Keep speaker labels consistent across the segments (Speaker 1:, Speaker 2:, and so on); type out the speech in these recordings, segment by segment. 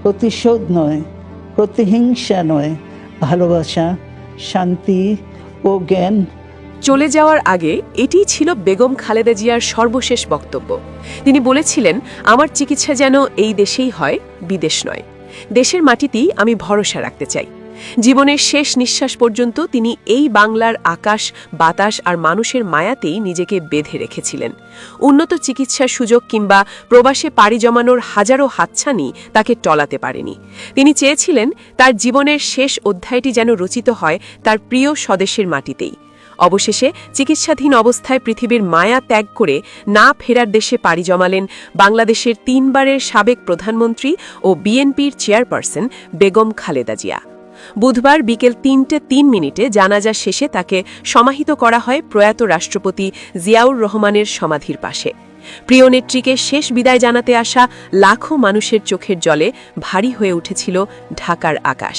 Speaker 1: প্রতিশোধ নয়, প্রতিহিংসা নয়, ভালোবাসা, শান্তি ও জ্ঞান।
Speaker 2: চলে যাওয়ার আগে এটিই ছিল বেগম খালেদা জিয়ার সর্বশেষ বক্তব্য। তিনি বলেছিলেন, আমার চিকিৎসা যেন এই দেশেই হয়, বিদেশ নয়। দেশের মাটিতেই আমি ভরসা রাখতে চাই। জীবনের শেষ নিঃশ্বাস পর্যন্ত তিনি এই বাংলার আকাশ, বাতাস আর মানুষের মায়াতেই নিজেকে বেঁধে রেখেছিলেন। উন্নত চিকিৎসার সুযোগ কিংবা প্রবাসে পাড়ি জমানোর হাজারো হাতছানি তাকে টলাতে পারেনি। তিনি চেয়েছিলেন তার জীবনের শেষ অধ্যায়টি যেন রচিত হয় তার প্রিয় স্বদেশের মাটিতেই। অবশেষে চিকিৎসাধীন অবস্থায় পৃথিবীর মায়া ত্যাগ করে না ফেরার দেশে পাড়ি জমালেন বাংলাদেশের 3 বারের সাবেক প্রধানমন্ত্রী ও বিএনপির চেয়ারপারসন বেগম খালেদা জিয়া। বুধবার বিকেল 3:03 জানাজা শেষে তাকে সমাহিত করা হয় প্রয়াত রাষ্ট্রপতি জিয়াউর রহমানের সমাধির পাশে। প্রিয় নেত্রীকে শেষ বিদায় জানাতে আসা লাখো মানুষের চোখের জলে ভারী হয়ে উঠেছিল ঢাকার আকাশ।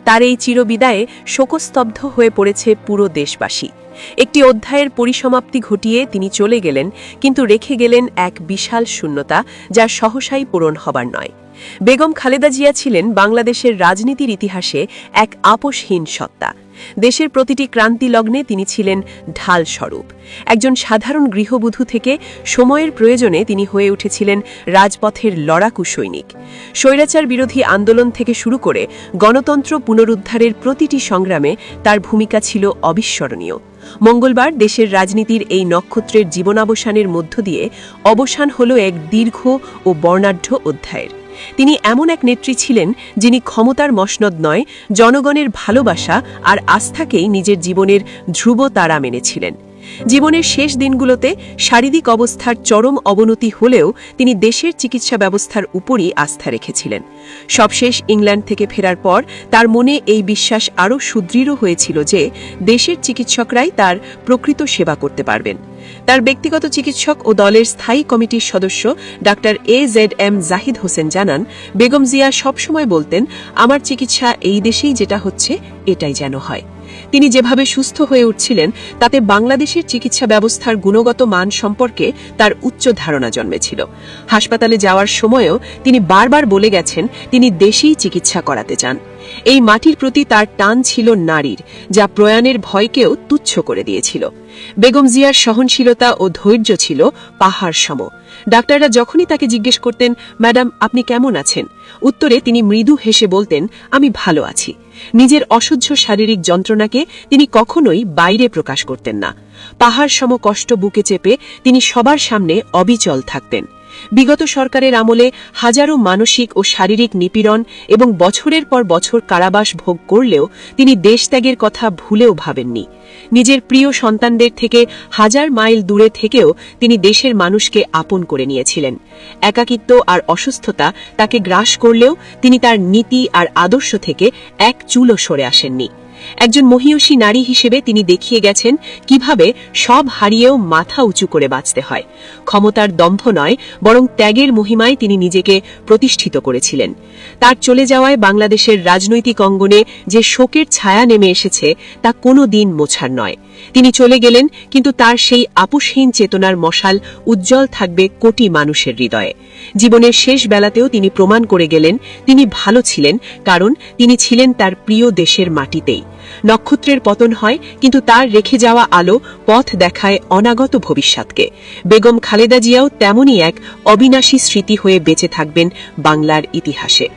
Speaker 2: তার এই চিরবিদায়ে শোকস্তব্ধ হয়ে পড়েছে পুরো দেশবাসী। একটি অধ্যায়ের পরিসমাপ্তি ঘটিয়ে তিনি চলে গেলেন, কিন্তু রেখে গেলেন এক বিশাল শূন্যতা, যা সহসাই পূরণ হবার নয়। বেগম খালেদা জিয়া ছিলেন বাংলাদেশের রাজনীতির ইতিহাসে এক আপোষহীন সত্তা। দেশের প্রতিটি ক্রান্তি লগ্নে তিনি ছিলেন ঢাল স্বরূপ। একজন সাধারণ গৃহবধূ থেকে সময়ের প্রয়োজনে তিনি হয়ে উঠেছিলেন রাজপথের লড়াকু সৈনিক। স্বৈরাচার বিরোধী আন্দোলন থেকে শুরু করে গণতন্ত্র পুনরুদ্ধারের প্রতিটি সংগ্রামে তার ভূমিকা ছিল অবিস্মরণীয়। মঙ্গলবার দেশের রাজনীতির এই নক্ষত্রের জীবনাবসানের মধ্য দিয়ে অবসান হল এক দীর্ঘ ও বর্ণাঢ্য অধ্যায়ের। তিনি এমন এক নেত্রী ছিলেন যিনি ক্ষমতার মসনদ নয়, জনগণের ভালোবাসা আর আস্থাকেই নিজের জীবনের ধ্রুব তারা মেনেছিলেন। জীবনের শেষ দিনগুলোতে শারীরিক অবস্থার চরম অবনতি হলেও তিনি দেশের চিকিৎসা ব্যবস্থার উপরই আস্থা রেখেছিলেন। সবশেষ ইংল্যান্ড থেকে ফেরার পর তার মনে এই বিশ্বাস আরও সুদৃঢ় হয়েছিল যে দেশের চিকিৎসকরাই তার প্রকৃত সেবা করতে পারবেন। তার ব্যক্তিগত চিকিৎসক ও দলের স্থায়ী কমিটির সদস্য ডাক্তার AZM জাহিদ হোসেন জানান, বেগম জিয়া সবসময় বলতেন, আমার চিকিৎসা এই দেশেই যেটা হচ্ছে এটাই যেন হয়। তিনি যেভাবে সুস্থ হয়ে উঠছিলেন তাতে বাংলাদেশের চিকিৎসা ব্যবস্থার গুণগত মান সম্পর্কে তার উচ্চ ধারণা জন্মেছিল। হাসপাতালে যাওয়ার সময়ও তিনি বারবার বলে গেছেন তিনি দেশেই চিকিৎসা করাতে চান। এই মাটির প্রতি তার টান ছিল নারীর, যা প্রয়াণের ভয়কেও তুচ্ছ করে দিয়েছিল। বেগম জিয়ার সহনশীলতা ও ধৈর্য ছিল পাহাড় সম। ডাক্তাররা যখনই তাকে জিজ্ঞেস করতেন, ম্যাডাম আপনি কেমন আছেন, উত্তরে তিনি মৃদু হেসে বলতেন, আমি ভালো আছি। নিজের অসহ্য শারীরিক যন্ত্রণাকে তিনি কখনোই বাইরে প্রকাশ করতেন না। পাহাড় সম কষ্ট বুকে চেপে তিনি সবার সামনে অবিচল থাকতেন। বিগত সরকারের আমলে হাজারো মানসিক ও শারীরিক নিপীড়ন এবং বছরের পর বছর কারাবাস ভোগ করলেও তিনি দেশত্যাগের কথা ভুলেও ভাবেননি। নিজের প্রিয় সন্তানদের থেকে হাজার মাইল দূরে থেকেও তিনি দেশের মানুষকে আপন করে নিয়েছিলেন। একাকিত্ব আর অসুস্থতা তাকে গ্রাস করলেও তিনি তার নীতি আর আদর্শ থেকে এক চুলও সরে আসেননি। একজন মহিয়সী নারী হিসেবে তিনি দেখিয়ে গেছেন কিভাবে সব হারিয়েও মাথা উঁচু করে বাঁচতে হয়। ক্ষমতার দম্ভ নয়, বরং ত্যাগের মহিমায় তিনি নিজেকে প্রতিষ্ঠিত করেছিলেন। তার চলে যাওয়ায় বাংলাদেশের রাজনৈতিক অঙ্গনে যে শোকের ছায়া নেমে এসেছে তা কোনো দিন মোছার নয়। তিনি চলে গেলেন, কিন্তু তার সেই আপোষহীন চেতনার মশাল উজ্জ্বল থাকবে কোটি মানুষের হৃদয়ে। জীবনের শেষ বেলাতেও তিনি প্রমাণ করে গেলেন তিনি ভালো ছিলেন, কারণ তিনি ছিলেন তার প্রিয় দেশের মাটিতেই। নক্ষত্রের পতন হয়, কিন্তু তার রেখে যাওয়া আলো পথ দেখায় অনাগত ভবিষ্যৎকে। বেগম খালেদা জিয়াও তেমনই এক অবিনাশী স্মৃতি হয়ে বেঁচে থাকবেন বাংলার ইতিহাসে।